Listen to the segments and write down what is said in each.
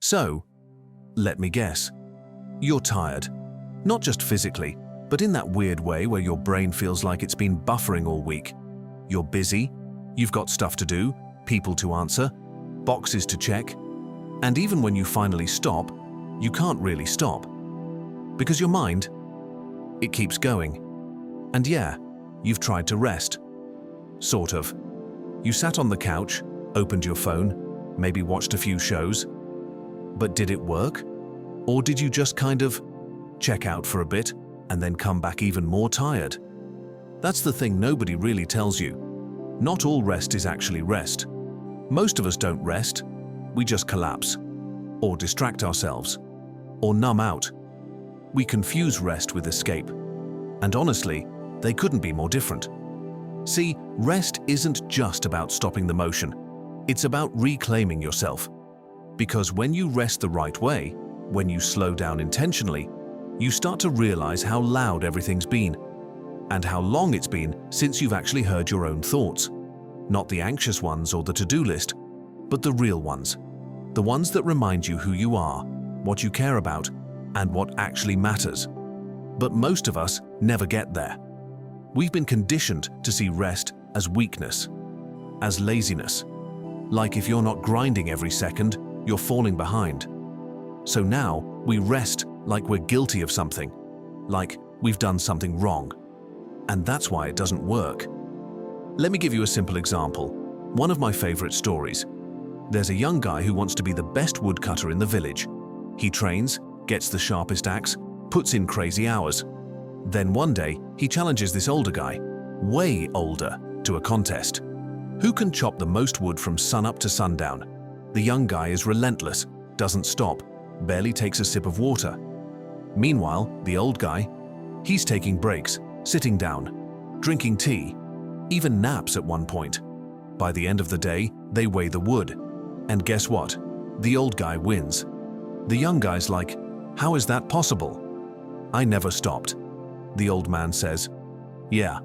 So, let me guess. You're tired. Not just physically, but in that weird way where your brain feels like it's been buffering all week. You're busy, you've got stuff to do, people to answer, boxes to check, and even when you finally stop, you can't really stop. Because your mind, it keeps going. And yeah, you've tried to rest. Sort of. You sat on the couch, opened your phone, maybe watched a few shows. But did it work? Or did you just kind of check out for a bit and then come back even more tired? That's the thing nobody really tells you. Not all rest is actually rest. Most of us don't rest. We just collapse, or distract ourselves, or numb out. We confuse rest with escape. And honestly, they couldn't be more different. See, rest isn't just about stopping the motion. It's about reclaiming yourself. Because when you rest the right way, when you slow down intentionally, you start to realize how loud everything's been, and how long it's been since you've actually heard your own thoughts. Not the anxious ones or the to-do list, but the real ones. The ones that remind you who you are, what you care about, and what actually matters. But most of us never get there. We've been conditioned to see rest as weakness, as laziness. Like if you're not grinding every second, you're falling behind. So now we rest like we're guilty of something, like we've done something wrong. And that's why it doesn't work. Let me give you a simple example. One of my favorite stories. There's a young guy who wants to be the best woodcutter in the village. He trains, gets the sharpest axe, puts in crazy hours. Then one day, he challenges this older guy, way older, to a contest. Who can chop the most wood from sunup to sundown? The young guy is relentless, doesn't stop, barely takes a sip of water. Meanwhile, the old guy, he's taking breaks, sitting down, drinking tea, even naps at one point. By the end of the day, they weigh the wood. And guess what? The old guy wins. The young guy's like, "How is that possible?" "I never stopped." The old man says, "Yeah,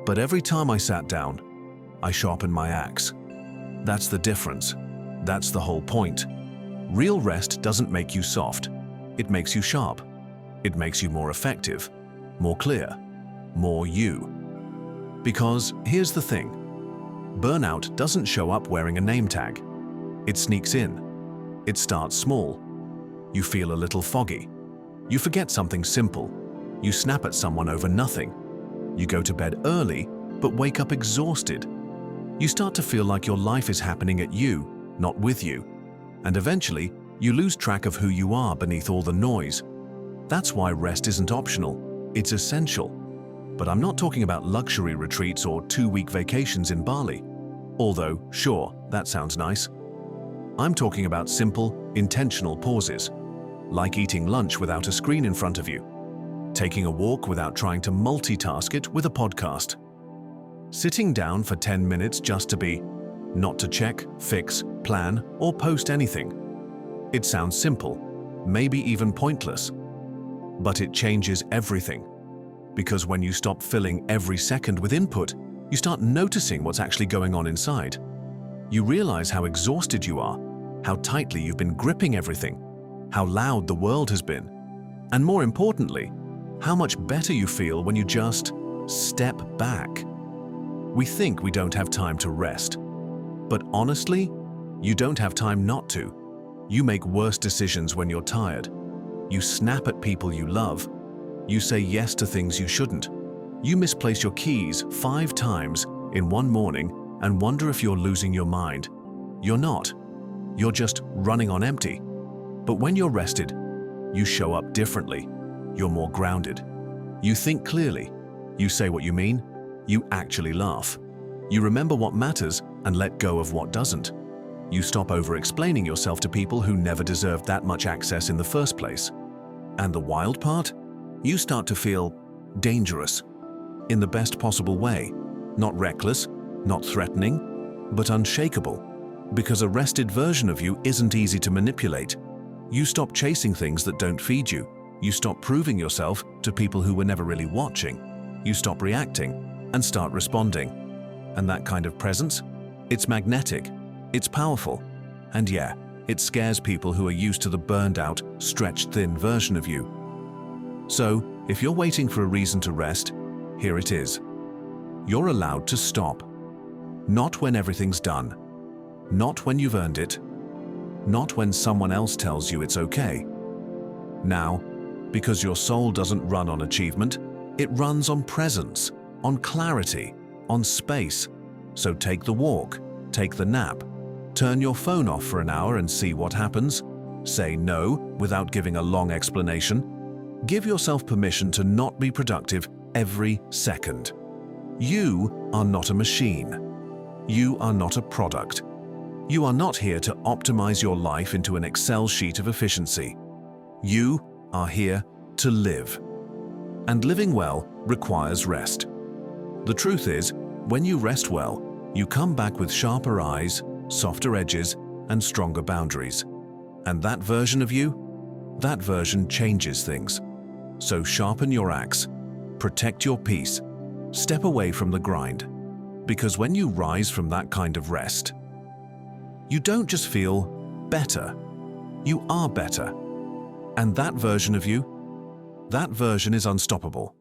but every time I sat down, I sharpened my axe." That's the difference. That's the whole point. Real rest doesn't make you soft. It makes you sharp. It makes you more effective, more clear, more you. Because here's the thing. Burnout doesn't show up wearing a name tag. It sneaks in. It starts small. You feel a little foggy. You forget something simple. You snap at someone over nothing. You go to bed early, but wake up exhausted. You start to feel like your life is happening at you, not with you. And eventually, you lose track of who you are beneath all the noise. That's why rest isn't optional. It's essential. But I'm not talking about luxury retreats or 2-week vacations in Bali. Although, sure, that sounds nice. I'm talking about simple, intentional pauses, like eating lunch without a screen in front of you, taking a walk without trying to multitask it with a podcast, sitting down for 10 minutes just to be, not to check, fix, plan, or post anything. It sounds simple, maybe even pointless, but it changes everything. Because when you stop filling every second with input, you start noticing what's actually going on inside. You realize how exhausted you are, how tightly you've been gripping everything, how loud the world has been, and more importantly, how much better you feel when you just step back. We think we don't have time to rest, but honestly, you don't have time not to. You make worse decisions when you're tired. You snap at people you love. You say yes to things you shouldn't. You misplace your keys 5 times in one morning and wonder if you're losing your mind. You're not. You're just running on empty. But when you're rested, you show up differently. You're more grounded. You think clearly. You say what you mean. You actually laugh. You remember what matters and let go of what doesn't. You stop over-explaining yourself to people who never deserved that much access in the first place. And the wild part? You start to feel dangerous. In the best possible way. Not reckless, not threatening, but unshakable. Because a rested version of you isn't easy to manipulate. You stop chasing things that don't feed you. You stop proving yourself to people who were never really watching. You stop reacting and start responding. And that kind of presence? It's magnetic. It's powerful. And yeah, It scares people who are used to the burned-out, stretched-thin version of you. So, if you're waiting for a reason to rest, here it is. You're allowed to stop. Not when everything's done. Not when you've earned it. Not when someone else tells you it's okay. Now, because your soul doesn't run on achievement, it runs on presence, on clarity, on space. So take the walk, take the nap, turn your phone off for an hour and see what happens. Say no without giving a long explanation. Give yourself permission to not be productive every second. You are not a machine. You are not a product. You are not here to optimize your life into an Excel sheet of efficiency. You are here to live. And living well requires rest. The truth is, when you rest well, you come back with sharper eyes, softer edges, and stronger boundaries. And that version of you, that version changes things. So sharpen your axe, protect your peace, step away from the grind. Because when you rise from that kind of rest, you don't just feel better, you are better. And that version of you, that version is unstoppable.